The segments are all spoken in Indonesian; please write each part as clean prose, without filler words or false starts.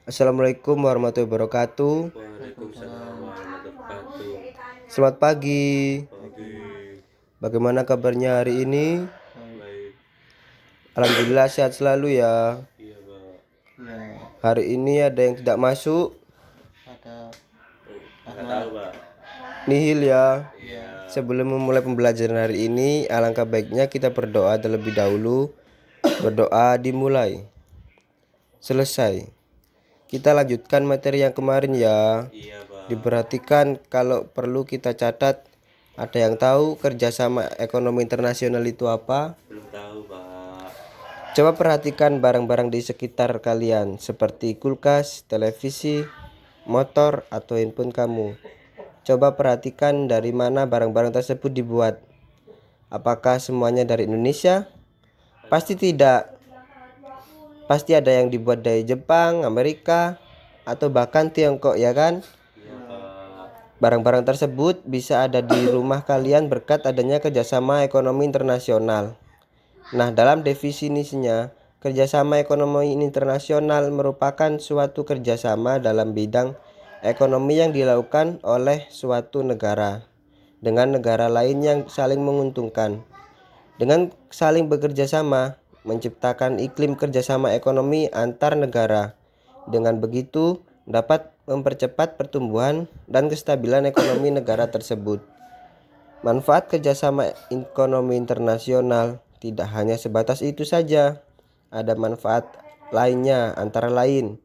Assalamualaikum warahmatullahi wabarakatuh. Waalaikumsalam warahmatullahi wabarakatuh. Selamat pagi. Pagi. Bagaimana kabarnya hari ini? Baik. Alhamdulillah sehat selalu ya. Iya, Pak. Hari ini ada yang tidak masuk, Nggak tahu, Pak. nihil ya. Iya. Sebelum memulai pembelajaran hari ini, alangkah baiknya kita berdoa terlebih dahulu. Berdoa dimulai. Selesai. Kita lanjutkan materi yang kemarin ya. Iya, Pak. Diperhatikan kalau perlu kita catat. Ada yang tahu kerjasama ekonomi internasional itu apa? Belum tahu, Pak. Coba perhatikan barang-barang di sekitar kalian seperti kulkas, televisi, motor, atau handphone kamu. Coba perhatikan dari mana barang-barang tersebut dibuat. Apakah semuanya dari Indonesia? Pasti tidak. Pasti ada yang dibuat dari Jepang, Amerika, atau bahkan Tiongkok ya kan? Iya, Pak. Barang-barang tersebut bisa ada di rumah kalian berkat adanya kerjasama ekonomi internasional. Nah, dalam definisinya, kerjasama ekonomi internasional merupakan suatu kerjasama dalam bidang ekonomi yang dilakukan oleh suatu negara dengan negara lain yang saling menguntungkan. Dengan saling bekerja sama, menciptakan iklim kerjasama ekonomi antar negara. Dengan begitu, dapat mempercepat pertumbuhan dan kestabilan ekonomi negara tersebut. Manfaat kerjasama ekonomi internasional tidak hanya sebatas itu saja. Ada manfaat lainnya antara lain.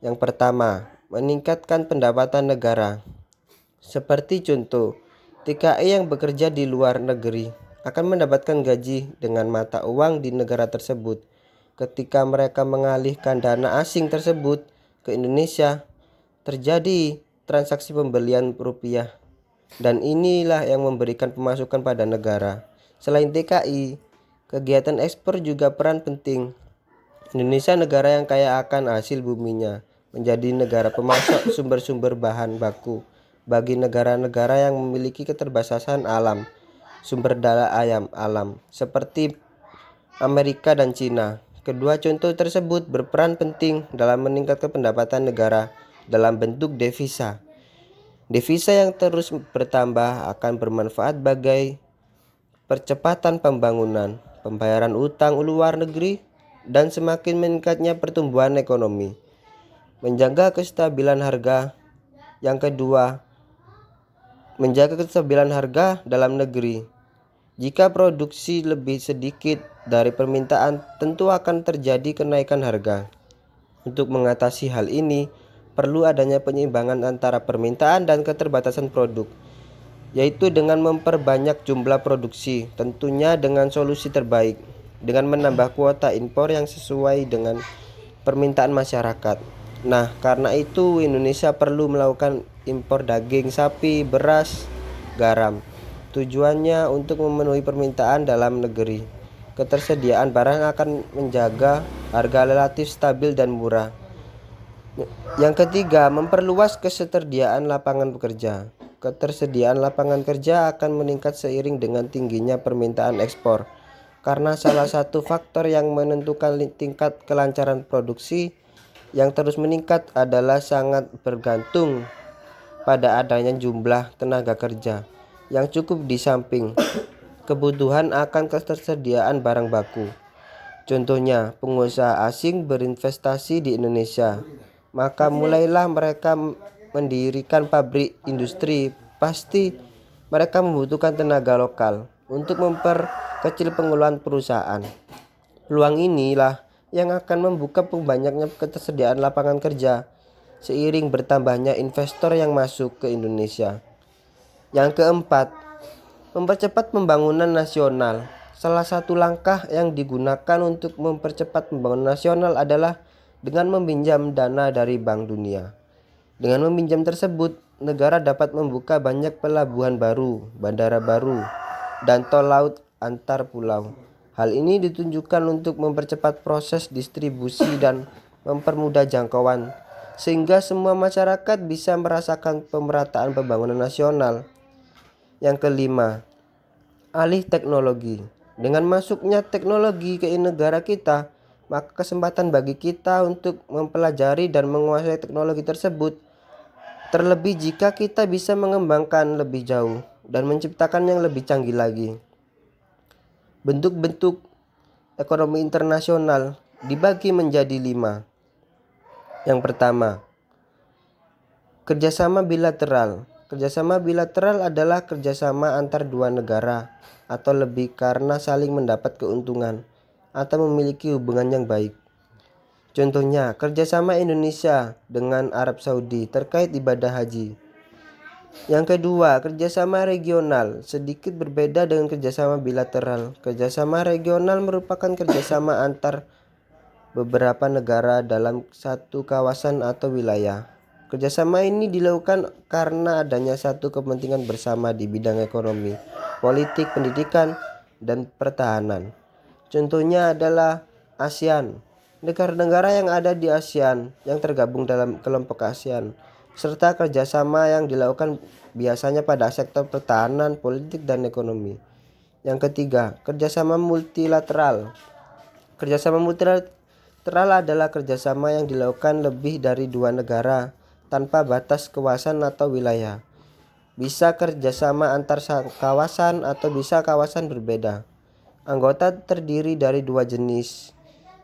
Yang pertama, meningkatkan pendapatan negara. Seperti contoh, TKI yang bekerja di luar negeri akan mendapatkan gaji dengan mata uang di negara tersebut. Ketika mereka mengalihkan dana asing tersebut ke Indonesia, terjadi transaksi pembelian rupiah. Dan inilah yang memberikan pemasukan pada negara. Selain TKI, kegiatan ekspor juga peran penting. Indonesia negara yang kaya akan hasil buminya, menjadi negara pemasok sumber-sumber bahan baku bagi negara-negara yang memiliki keterbatasan alam, sumber daya alam, seperti Amerika dan Cina. Kedua contoh tersebut berperan penting dalam meningkatkan pendapatan negara dalam bentuk devisa. Devisa yang terus bertambah akan bermanfaat bagi percepatan pembangunan, pembayaran utang luar negeri, dan semakin meningkatnya pertumbuhan ekonomi. Menjaga kestabilan harga. Yang kedua, menjaga kestabilan harga dalam negeri. Jika produksi lebih sedikit dari permintaan, tentu akan terjadi kenaikan harga. Untuk mengatasi hal ini, perlu adanya penyeimbangan antara permintaan dan keterbatasan produk, yaitu dengan memperbanyak jumlah produksi, tentunya dengan solusi terbaik, dengan menambah kuota impor yang sesuai dengan permintaan masyarakat. Nah, karena itu Indonesia perlu melakukan impor daging sapi, beras, garam. Tujuannya untuk memenuhi permintaan dalam negeri. Ketersediaan barang akan menjaga harga relatif stabil dan murah. Yang ketiga, memperluas ketersediaan lapangan pekerja. Ketersediaan lapangan kerja akan meningkat seiring dengan tingginya permintaan ekspor. Karena salah satu faktor yang menentukan tingkat kelancaran produksi yang terus meningkat adalah sangat bergantung pada adanya jumlah tenaga kerja yang cukup di samping kebutuhan akan ketersediaan barang baku. Contohnya, pengusaha asing berinvestasi di Indonesia, maka mulailah mereka mendirikan pabrik industri. Pasti mereka membutuhkan tenaga lokal untuk memperkecil pengeluaran perusahaan. Peluang inilah yang akan membuka banyaknya ketersediaan lapangan kerja seiring bertambahnya investor yang masuk ke Indonesia. Yang keempat, mempercepat pembangunan nasional. Salah satu langkah yang digunakan untuk mempercepat pembangunan nasional adalah dengan meminjam dana dari Bank Dunia. Dengan meminjam tersebut, negara dapat membuka banyak pelabuhan baru, bandara baru, dan tol laut antar pulau. Hal ini ditunjukkan untuk mempercepat proses distribusi dan mempermudah jangkauan, sehingga semua masyarakat bisa merasakan pemerataan pembangunan nasional. Yang kelima, alih teknologi. Dengan masuknya teknologi ke negara kita, maka kesempatan bagi kita untuk mempelajari dan menguasai teknologi tersebut. Terlebih jika kita bisa mengembangkan lebih jauh dan menciptakan yang lebih canggih lagi. Bentuk-bentuk ekonomi internasional dibagi menjadi 5. Yang pertama, kerjasama bilateral. Kerjasama bilateral adalah kerjasama antar dua negara atau lebih karena saling mendapat keuntungan atau memiliki hubungan yang baik. Contohnya, kerjasama Indonesia dengan Arab Saudi terkait ibadah haji. Yang kedua, kerjasama regional sedikit berbeda dengan kerjasama bilateral. Kerjasama regional merupakan kerjasama antar beberapa negara dalam satu kawasan atau wilayah. Kerjasama ini dilakukan karena adanya satu kepentingan bersama di bidang ekonomi, politik, pendidikan, dan pertahanan. Contohnya adalah ASEAN, negara-negara yang ada di ASEAN yang tergabung dalam kelompok ASEAN, serta kerjasama yang dilakukan biasanya pada sektor pertahanan, politik, dan ekonomi. Yang ketiga, kerjasama multilateral. Kerjasama multilateral adalah kerjasama yang dilakukan lebih dari dua negara tanpa batas kawasan atau wilayah. Bisa kerjasama antar kawasan atau bisa kawasan berbeda. Anggota terdiri dari dua jenis,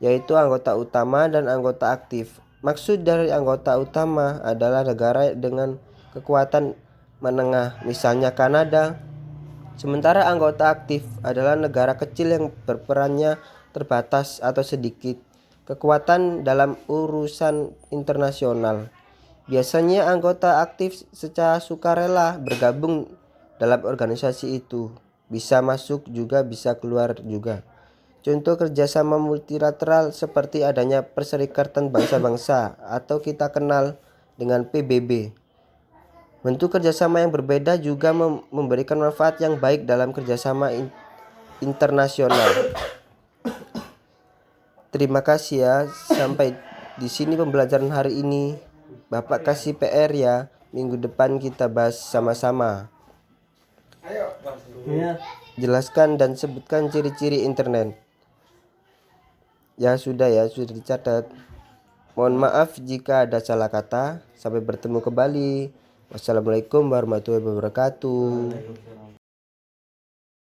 yaitu anggota utama dan anggota aktif. Maksud dari anggota utama adalah negara dengan kekuatan menengah, misalnya Kanada. Sementara anggota aktif adalah negara kecil yang berperannya terbatas atau sedikit kekuatan dalam urusan internasional. Biasanya anggota aktif secara sukarela bergabung dalam organisasi itu. Bisa masuk juga bisa keluar juga. Contoh kerjasama multilateral seperti adanya Perserikatan Bangsa-Bangsa atau kita kenal dengan PBB. Bentuk kerjasama yang berbeda juga memberikan manfaat yang baik dalam kerjasama internasional. Terima kasih ya. Sampai di sini pembelajaran hari ini. Bapak kasih PR ya. Minggu depan kita bahas sama-sama. Jelaskan dan sebutkan ciri-ciri internet. Ya sudah dicatat. Mohon maaf jika ada salah kata. Sampai bertemu kembali. Wassalamualaikum warahmatullahi wabarakatuh.